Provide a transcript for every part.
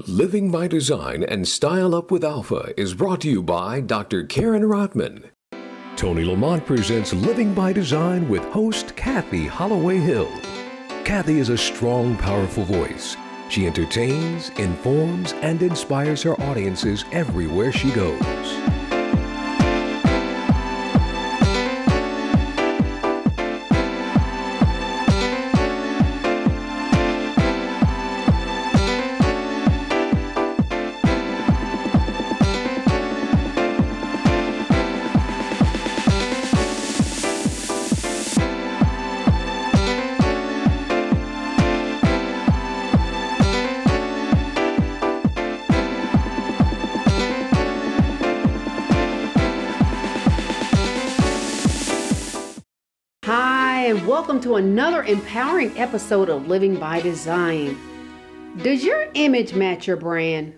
Living by Design and Style Up with Alpha is brought to you by Dr. Karen Rotman. Tony Lamont presents Living by Design with host Kathy Holloway Hill. Kathy is a strong, powerful voice. She entertains, informs, and inspires her audiences everywhere she goes. And welcome to another empowering episode of Living by Design. Does your image match your brand?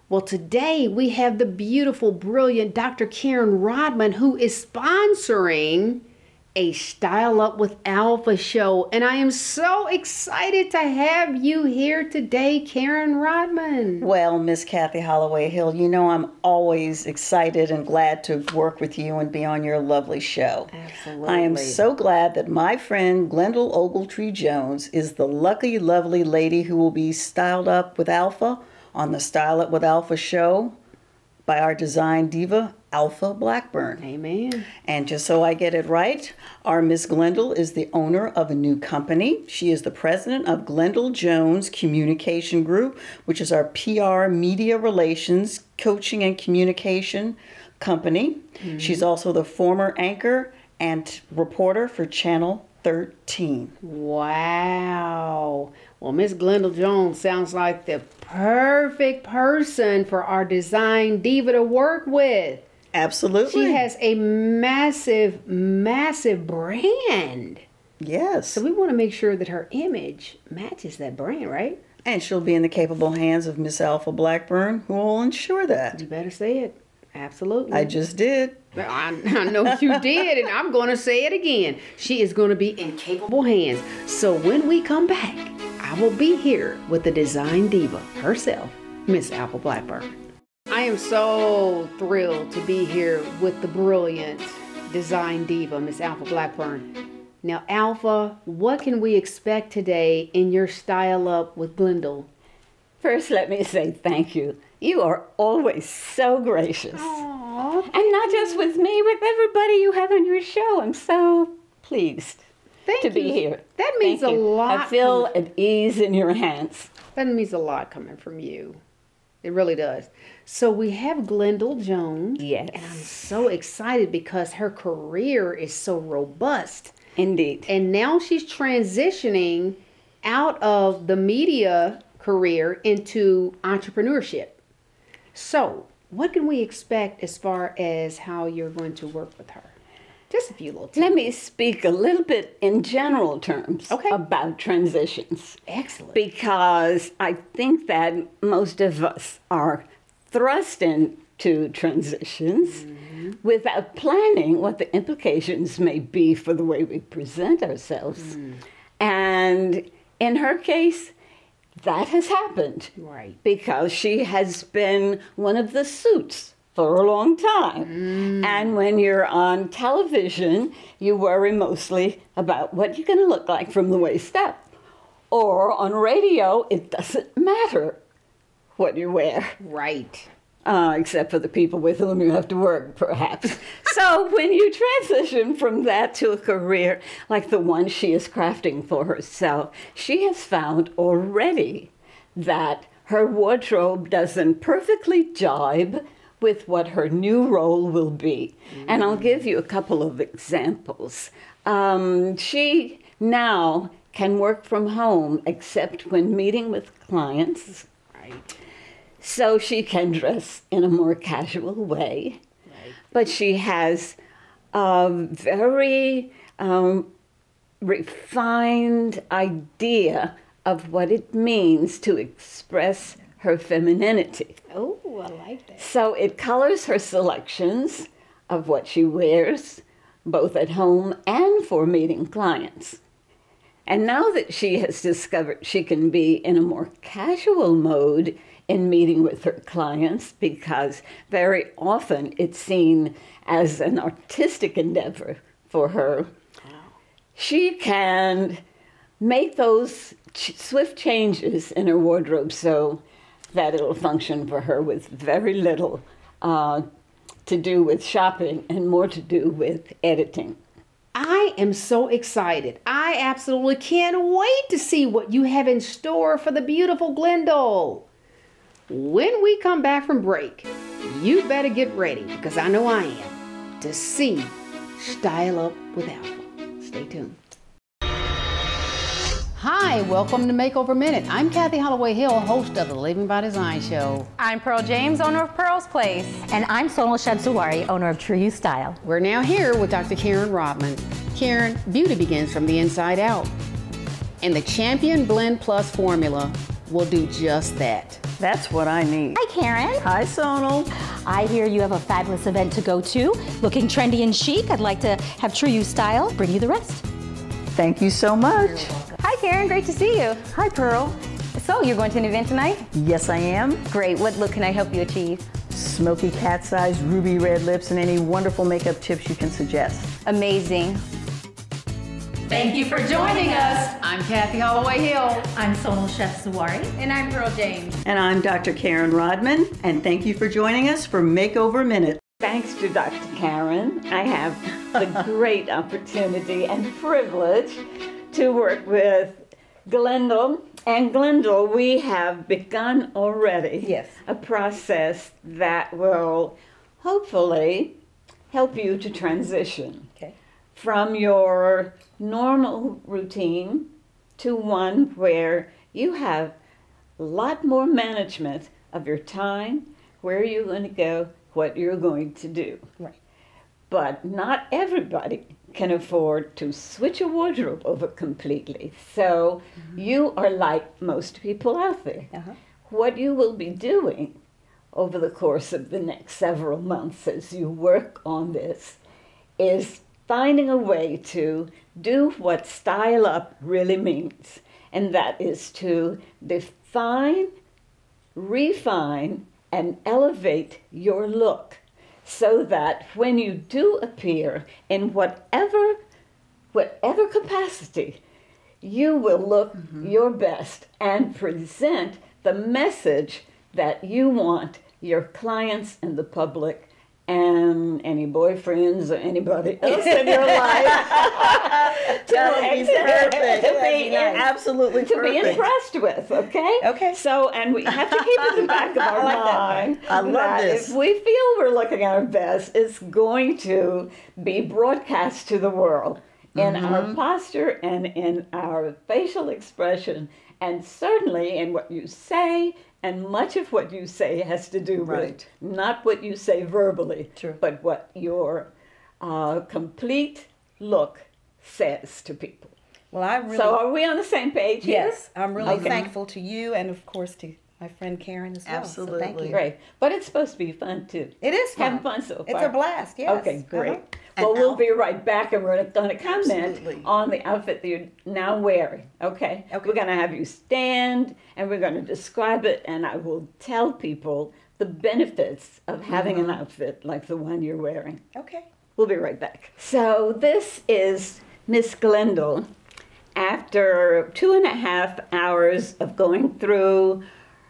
Well, today we have the beautiful, brilliant Dr. Karen Rodman, who is sponsoring a Style Up with Alpha show. And I am so excited to have you here today, Karen Rodman. Well, Miss Kathy Holloway Hill, you know I'm always excited and glad to work with you and be on your lovely show. Absolutely. I am so glad that my friend Glendale Ogletree Jones is the lucky, lovely lady who will be styled up with Alpha on the Style Up with Alpha show by our design diva, Alpha Blackburn. Amen. And just so I get it right, our Miss Glendale is the owner of a new company. She is the president of Glendale Jones Communication Group, which is our PR, media relations, coaching, and communication company. Mm-hmm. She's also the former anchor and reporter for Channel 13. Wow. Well, Miss Glendale Jones sounds like the perfect person for our design diva to work with. Absolutely. She has a massive, massive brand. Yes. So we want to make sure that her image matches that brand, right? And she'll be in the capable hands of Miss Alpha Blackburn, who will ensure that. You better say it. Absolutely. I just did. I know you did, and I'm going to say it again. She is going to be in capable hands. So when we come back, I will be here with the design diva herself, Miss Alpha Blackburn. I am so thrilled to be here with the brilliant design diva, Miss Alpha Blackburn. Now, Alpha, what can we expect today in your Style Up with Glendale? First, let me say thank you. You are always so gracious. Aww, and not just with me, with everybody you have on your show. I'm so pleased to be here. That means a lot. I feel at ease in your hands. That means a lot coming from you. It really does. So we have Glendale Jones. Yes. And I'm so excited because her career is so robust. Indeed. And now she's transitioning out of the media career into entrepreneurship. So what can we expect as far as how you're going to work with her? Just a few little tips. Let me speak a little bit in general terms about transitions. Excellent. Because I think that most of us are thrust into transitions without planning what the implications may be for the way we present ourselves. And in her case, that has happened. Right. Because she has been one of the suits for a long time. And when you're on television, you worry mostly about what you're going to look like from the waist up. Or on radio, it doesn't matter what you wear. Right. Except for the people with whom you have to work, perhaps. So when you transition from that to a career like the one she is crafting for herself, she has found already that her wardrobe doesn't perfectly jibe with what her new role will be. And I'll give you a couple of examples. She now can work from home except when meeting with clients. Right. So she can dress in a more casual way. Right. But she has a very refined idea of what it means to express her femininity. Oh, I like that. So it colors her selections of what she wears, both at home and for meeting clients. And now that she has discovered she can be in a more casual mode in meeting with her clients, because very often it's seen as an artistic endeavor for her, she can make those swift changes in her wardrobe so that it'll function for her with very little to do with shopping and more to do with editing. I am so excited. I absolutely can't wait to see what you have in store for the beautiful Glendale. When we come back from break, you better get ready, because I know I am, to see Style Up with Alpha. Stay tuned. Hi, welcome to Makeover Minute. I'm Kathy Holloway Hill, host of the Living by Design show. I'm Pearl James, owner of Pearl's Place. And I'm Sonal Shabsawari, owner of True You Style. We're now here with Dr. Karen Rodman. Karen, beauty begins from the inside out. And the Champion Blend Plus formula will do just that. That's what I need. Hi, Karen. Hi, Sonal. I hear you have a fabulous event to go to. Looking trendy and chic. I'd like to have True You Style bring you the rest. Thank you so much. Hi, Karen. Great to see you. Hi, Pearl. So, you're going to an event tonight? Yes, I am. Great. What look can I help you achieve? Smoky cat's eyes, ruby red lips, and any wonderful makeup tips you can suggest. Amazing. Thank you for joining us. I'm Kathy Holloway Hill. I'm Sonal Shabsawari. And I'm Pearl James. And I'm Dr. Karen Rodman, and thank you for joining us for Makeover Minute. Thanks to Dr. Karen, I have the great opportunity and privilege to work with Glendale. And Glendale, we have begun already a process that will hopefully help you to transition from your normal routine to one where you have a lot more management of your time, where you're going to go, what you're going to do. Right. But not everybody can afford to switch a wardrobe over completely. So you are like most people out there. What you will be doing over the course of the next several months as you work on this is finding a way to do what style up really means. And that is to define, refine, and elevate your look, so that when you do appear in whatever capacity, you will look your best and present the message that you want your clients and the public and any boyfriends or anybody else in your life Absolutely to be impressed with, okay? Okay. So, and we have to keep in the back of our mind I love that this. if we feel we're looking at our best, it's going to be broadcast to the world in our posture and in our facial expression, and certainly in what you say. And much of what you say has to do with not what you say verbally, but what your complete look says to people. Well, I really. So are we on the same page here? Yes, I'm really thankful to you, and of course to my friend Karen as well. Absolutely. So thank you. Great. But it's supposed to be fun too. It is fun. Having fun so far. It's a blast. Yes. Okay, great. Uh-huh. Well, And we'll be right back, and we're going to comment Absolutely. on the outfit that you're now wearing. Okay? We're going to have you stand, and we're going to describe it, and I will tell people the benefits of having an outfit like the one you're wearing. Okay. We'll be right back. So this is Miss Glendale. After 2.5 hours of going through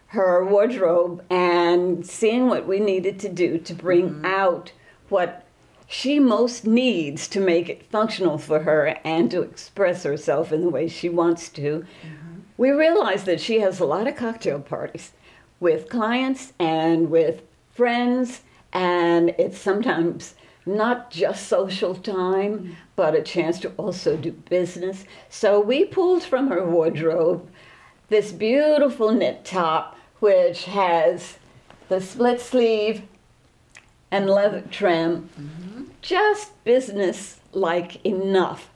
her wardrobe and seeing what we needed to do to bring out what she most needs to make it functional for her and to express herself in the way she wants to, we realized that she has a lot of cocktail parties with clients and with friends, and it's sometimes not just social time, but a chance to also do business. So we pulled from her wardrobe this beautiful knit top, which has the split sleeve and leather trim, just business-like enough,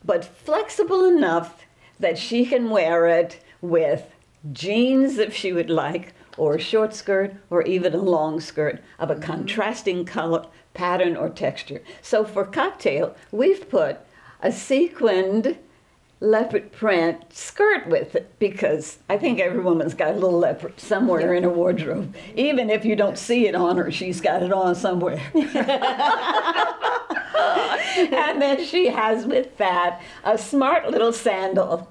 but flexible enough that she can wear it with jeans if she would like, or a short skirt, or even a long skirt of a contrasting color, pattern, or texture. So for cocktail, we've put a sequined leopard print skirt with it, because I think every woman's got a little leopard somewhere in her wardrobe. Even if you don't see it on her, she's got it on somewhere. And then she has with that a smart little sandal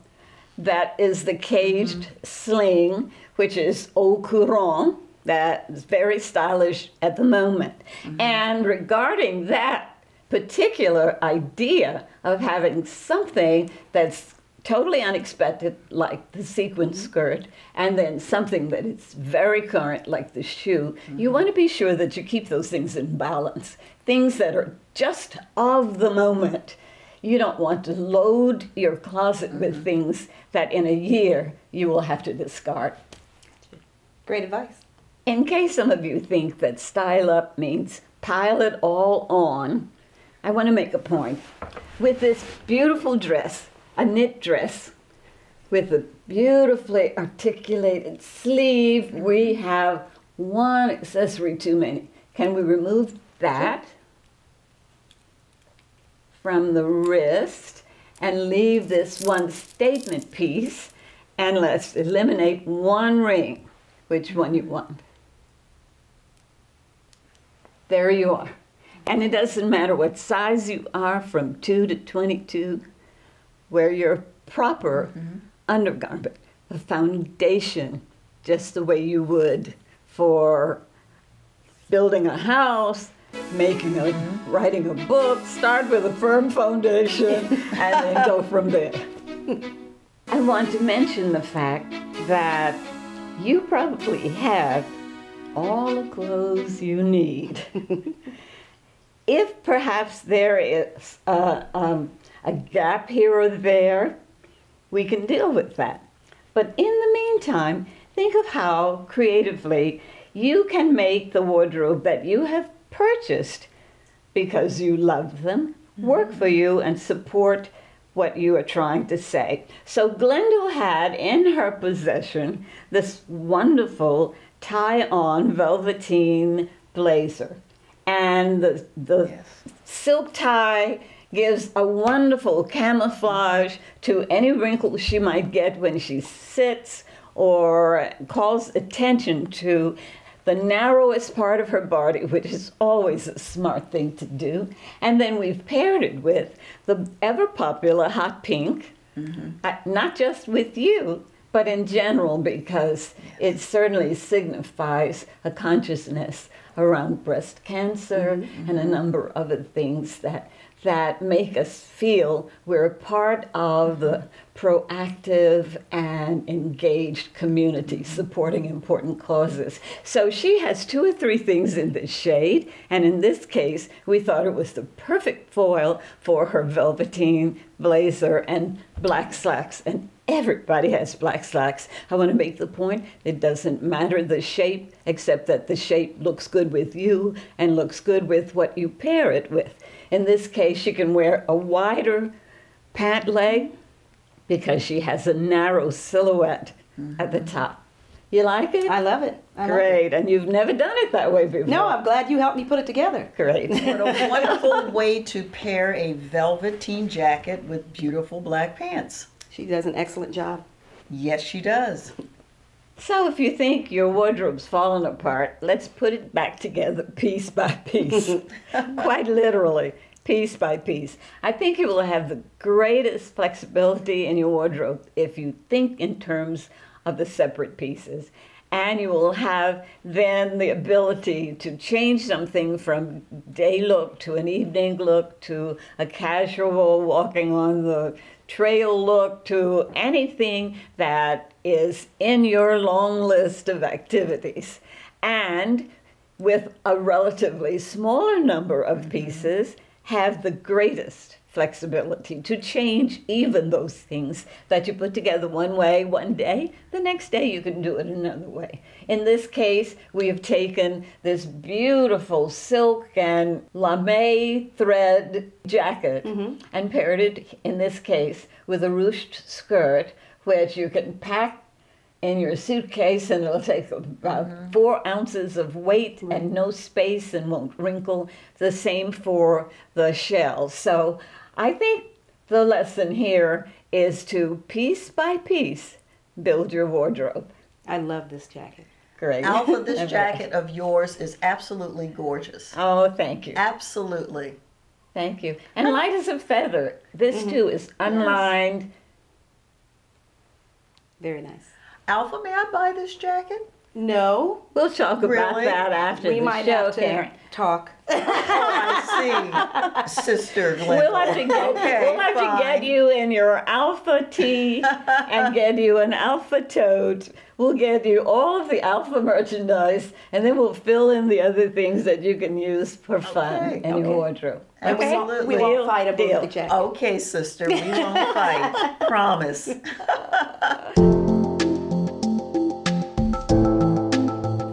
that is the caged sling, which is au courant. That is very stylish at the moment. And regarding that particular idea of having something that's totally unexpected, like the sequin skirt, and then something that is very current, like the shoe, you want to be sure that you keep those things in balance. Things that are just of the moment. You don't want to load your closet with things that in a year you will have to discard. Great advice. In case some of you think that style up means pile it all on, I want to make a point. With this beautiful dress, a knit dress, with a beautifully articulated sleeve, we have one accessory too many. Can we remove that from the wrist and leave this one statement piece, and let's eliminate one ring? Which one you want? There you are. And it doesn't matter what size you are, from 2 to 22, wear your proper undergarment, a foundation, just the way you would for building a house, making a, writing a book. Start with a firm foundation and then go from there. I want to mention the fact that you probably have all the clothes you need. If perhaps there is a gap here or there, we can deal with that. But in the meantime, think of how creatively you can make the wardrobe that you have purchased because you love them work for you and support what you are trying to say. So Glendale had in her possession this wonderful tie-on velveteen blazer. And the silk tie gives a wonderful camouflage to any wrinkles she might get when she sits, or calls attention to the narrowest part of her body, which is always a smart thing to do. And then we've paired it with the ever-popular hot pink, not just with you, but in general, because it certainly signifies a consciousness around breast cancer and a number of other things that make us feel we're a part of the proactive and engaged community supporting important causes. So she has 2 or 3 things in this shade, and in this case, we thought it was the perfect foil for her velveteen blazer and black slacks. And everybody has black slacks. I want to make the point, it doesn't matter the shape, except that the shape looks good with you and looks good with what you pair it with. In this case, she can wear a wider pant leg because she has a narrow silhouette at the top. You like it? I love it. Great, and you've never done it that way before. No, I'm glad you helped me put it together. Great. What a wonderful way to pair a velveteen jacket with beautiful black pants. She does an excellent job. Yes, she does. So if you think your wardrobe's fallen apart, let's put it back together piece by piece. Quite literally, piece by piece. I think you will have the greatest flexibility in your wardrobe if you think in terms of the separate pieces. And you will have then the ability to change something from day look to an evening look to a casual walking on the trail look to anything that is in your long list of activities. And with a relatively smaller number of pieces, have the greatest flexibility to change even those things that you put together one way one day, the next day you can do it another way. In this case, we have taken this beautiful silk and lame thread jacket and paired it, in this case, with a ruched skirt, which you can pack in your suitcase and it'll take about 4 ounces of weight and no space and won't wrinkle. The same for the shell. So I think the lesson here is to, piece by piece, build your wardrobe. I love this jacket. Great. Alpha, this jacket of yours is absolutely gorgeous. Oh, thank you. Absolutely. Thank you. And light as a feather. This too is unlined. Very nice. Alpha, may I buy this jacket? No, We'll talk about Really? that after we the might show, have to Karen. talk. Oh, I see. Sister Glenda. We'll have to get you in your alpha tee and get you an alpha tote. We'll get you all of the alpha merchandise, and then we'll fill in the other things that you can use for fun in your wardrobe. And Absolutely. we won't fight Deal. about the jacket. Okay, sister, we won't fight. Promise.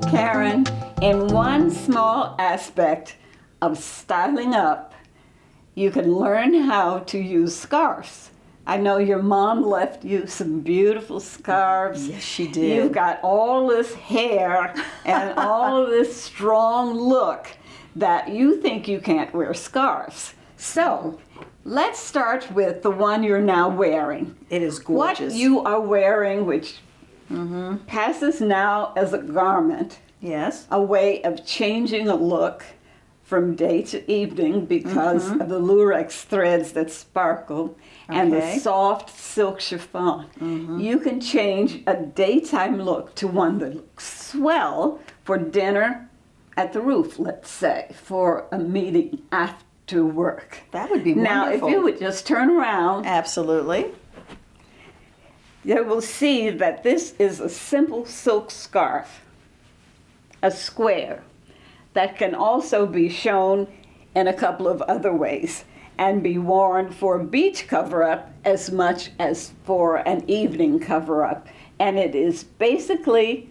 Karen, in one small aspect of styling up, you can learn how to use scarves. I know your mom left you some beautiful scarves. Yes, she did. You've got all this hair and all of this strong look that you think you can't wear scarves. So, let's start with the one you're now wearing. It is gorgeous. What you are wearing, which passes now as a garment, Yes. a way of changing a look from day to evening because of the lurex threads that sparkle and the Okay. soft silk chiffon. You can change a daytime look to one that looks swell for dinner at the roof, let's say, for a meeting after work. That would be Now, wonderful. if you would just turn around, Absolutely. you will see that this is a simple silk scarf, a square, that can also be shown in a couple of other ways and be worn for a beach cover-up as much as for an evening cover-up. And it is basically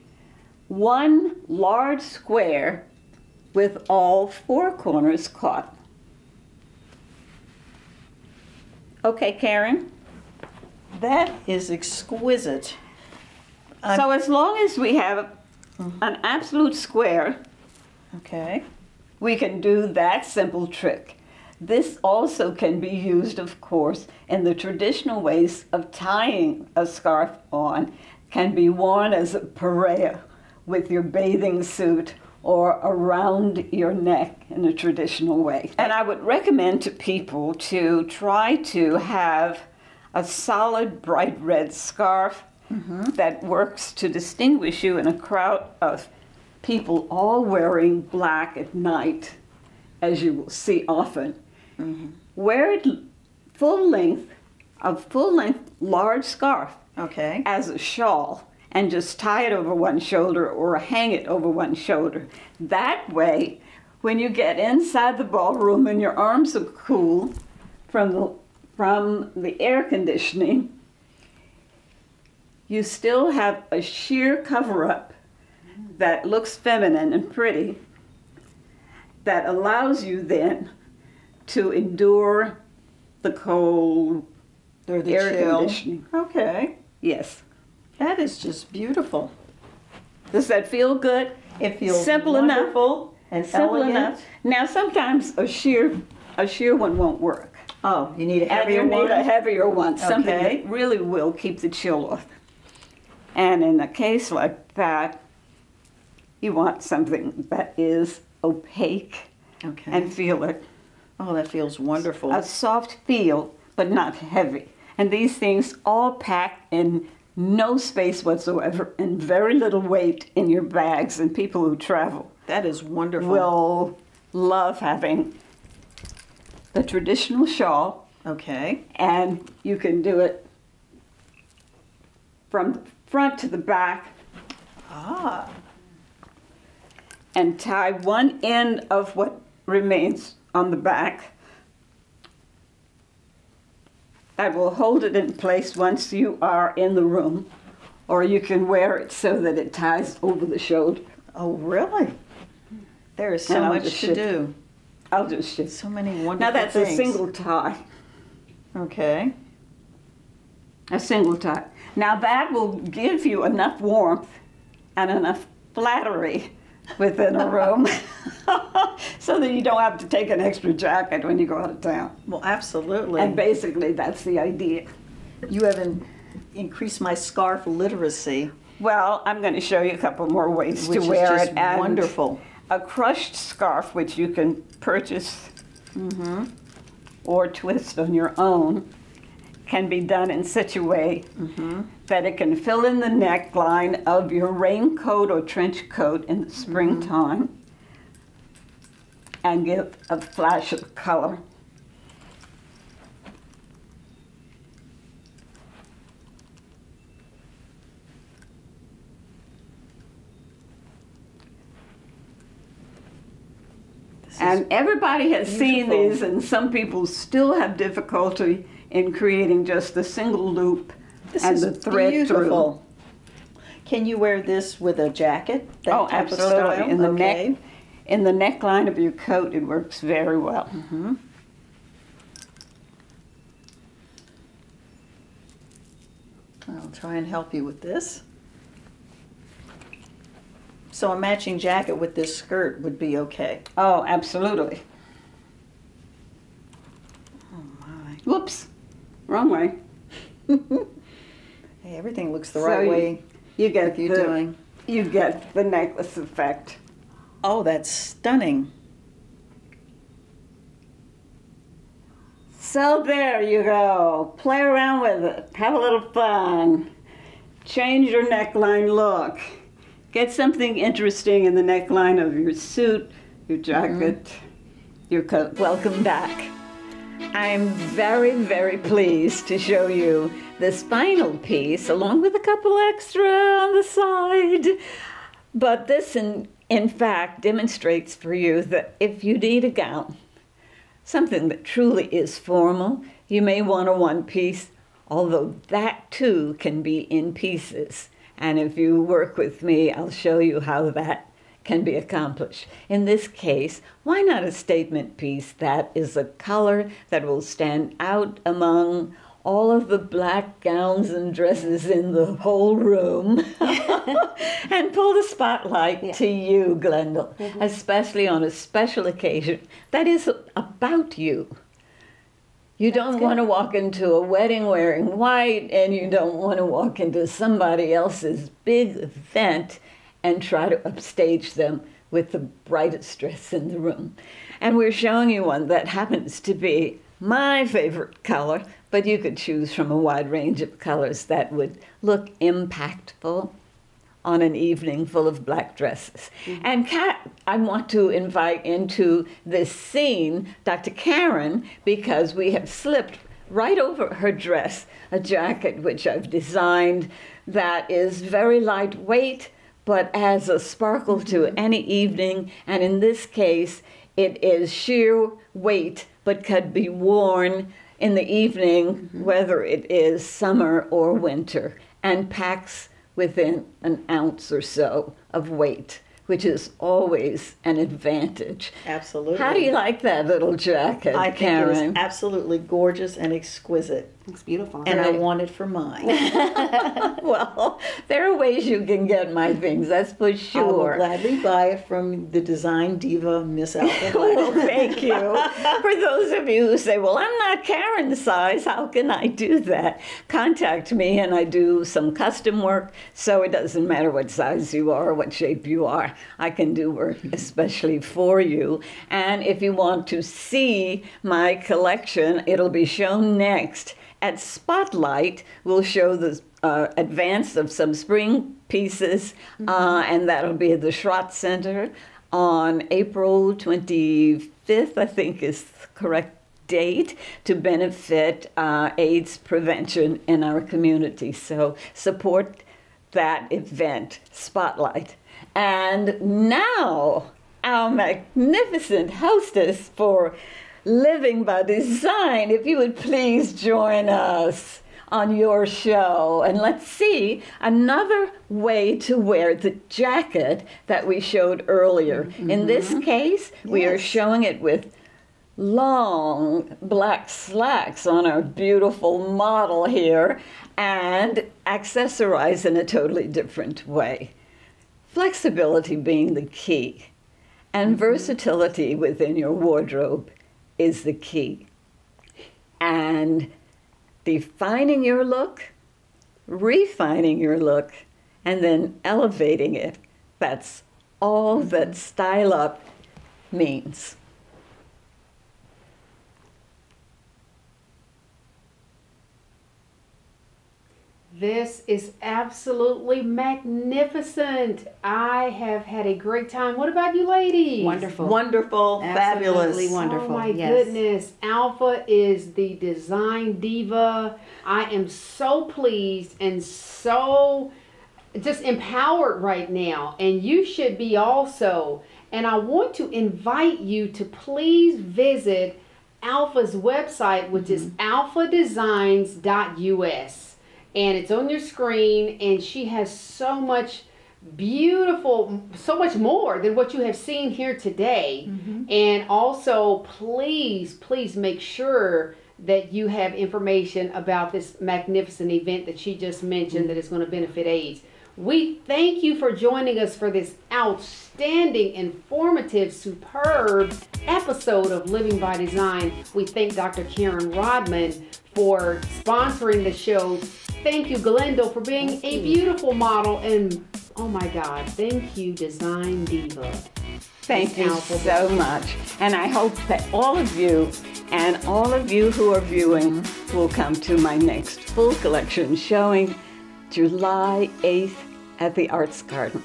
one large square with all four corners caught. Okay, Karen? That is exquisite. So as long as we have an absolute square, Okay. we can do that simple trick. This also can be used, of course, in the traditional ways of tying a scarf on. Can be worn as a pareo with your bathing suit or around your neck in a traditional way. And I would recommend to people to try to have a solid bright red scarf that works to distinguish you in a crowd of people all wearing black at night, as you will see often. Wear it full length, a full length large scarf Okay. as a shawl and just tie it over one shoulder or hang it over one shoulder. That way, when you get inside the ballroom and your arms are cool from the air conditioning, you still have a sheer cover-up that looks feminine and pretty, that allows you then to endure the cold Or the air chill. conditioning. Okay. Yes. That is just beautiful. Does that feel good? It feels Simple wonderful and Simple elegant. enough. Now sometimes a sheer one won't work. Oh, you need a And you heavier need one? a heavier one, something Okay. that really will keep the chill off. And in a case like that, you want something that is opaque Okay. and feel it. Oh, that feels wonderful. A soft feel, but not heavy. And these things all pack in no space whatsoever and very little weight in your bags. And people who travel That is wonderful. will love having the traditional shawl, Okay. and you can do it from the front to the back Ah. and tie one end of what remains on the back. That will hold it in place once you are in the room, or you can wear it so that it ties over the shoulder. Oh, really? There is so And I'll much just to shift. do. I'll just shift. So many wonderful Now that's things. a single tie. Okay. A single tie. Now that will give you enough warmth and enough flattery within a room so that you don't have to take an extra jacket when you go out of town. Well, absolutely. And basically, that's the idea. You have increased my scarf literacy. Well, I'm going to show you a couple more ways Which to is wear just it. And wonderful. a crushed scarf, which you can purchase or twist on your own, can be done in such a way that it can fill in the neckline of your raincoat or trench coat in the springtime and give a flash of color. And everybody has seen these, and some people still have difficulty in creating just the single loop and the thread beautiful. Can you wear this with a jacket? That Oh, type of absolutely. style? In the Okay. in the neckline of your coat, it works very well. I'll try and help you with this. So a matching jacket with this skirt would be okay. Oh, absolutely. Oh my. Whoops, wrong way. Hey, everything looks the right way. You get you're doing. You get the necklace effect. Oh, that's stunning. So there you go. Play around with it. Have a little fun. Change your neckline look. Get something interesting in the neckline of your suit, your jacket, your coat. Welcome back. I'm very, very pleased to show you this final piece along with a couple extra on the side. But this in fact demonstrates for you that if you need a gown, something that truly is formal, you may want a one piece, although that too can be in pieces. And if you work with me, I'll show you how that can be accomplished. In this case, why not a statement piece that is a color that will stand out among all of the black gowns and dresses in the whole room and pull the spotlight to you, Glendale, especially on a special occasion that is about you. You don't want to walk into a wedding wearing white, and you don't want to walk into somebody else's big event and try to upstage them with the brightest dress in the room. And we're showing you one that happens to be my favorite color, but you could choose from a wide range of colors that would look impactful on an evening full of black dresses. And Kat, I want to invite into this scene Dr. Karen, because we have slipped right over her dress a jacket which I've designed that is very lightweight, but adds a sparkle to any evening. And in this case, it is sheer weight, but could be worn in the evening, whether it is summer or winter, and packs within an ounce or so of weight, which is always an advantage. Absolutely. How do you like that little jacket, I think Karen? it is absolutely gorgeous and exquisite. It's beautiful. And I want it for mine. Well, there are ways you can get my things, that's for I will sure. gladly buy it from the design diva, Miss Alpha Well, Black. thank you. For those of you who say, well, I'm not Karen's size, how can I do that? Contact me and I do some custom work, so it doesn't matter what size you are, what shape you are. I can do work especially for you. And if you want to see my collection, it'll be shown next. At Spotlight, we'll show the advance of some spring pieces, and that'll be at the Schrott Center on April 25th, I think is the correct date, to benefit AIDS prevention in our community. So support that event, Spotlight. And now, our magnificent hostess for Living by Design, if you would please join us on your show. And let's see another way to wear the jacket that we showed earlier. In this case, we are showing it with long black slacks on our beautiful model here and accessorize in a totally different way. Flexibility being the key, and versatility within your wardrobe is the key. And defining your look, refining your look, and then elevating it. That's all that Style Up means. This is absolutely magnificent. I have had a great time. What about you ladies? Wonderful. Wonderful, fabulous. Absolutely wonderful. Oh my Yes. goodness. Alpha is the design diva. I am so pleased and so just empowered right now. And you should be also. And I want to invite you to please visit Alpha's website, which is alphadesigns.us. And it's on your screen, and she has so much beautiful, so much more than what you have seen here today. And also, please make sure that you have information about this magnificent event that she just mentioned that is going to benefit AIDS. We thank you for joining us for this outstanding, informative, superb episode of Living by Design. We thank Dr. Karen Rodman for sponsoring the show. Thank you, Glendale, for being a beautiful model. And oh my God, thank you, Design Diva. Thank you so much. And I hope that all of you and all of you who are viewing will come to my next full collection showing July 8th at the Arts Garden.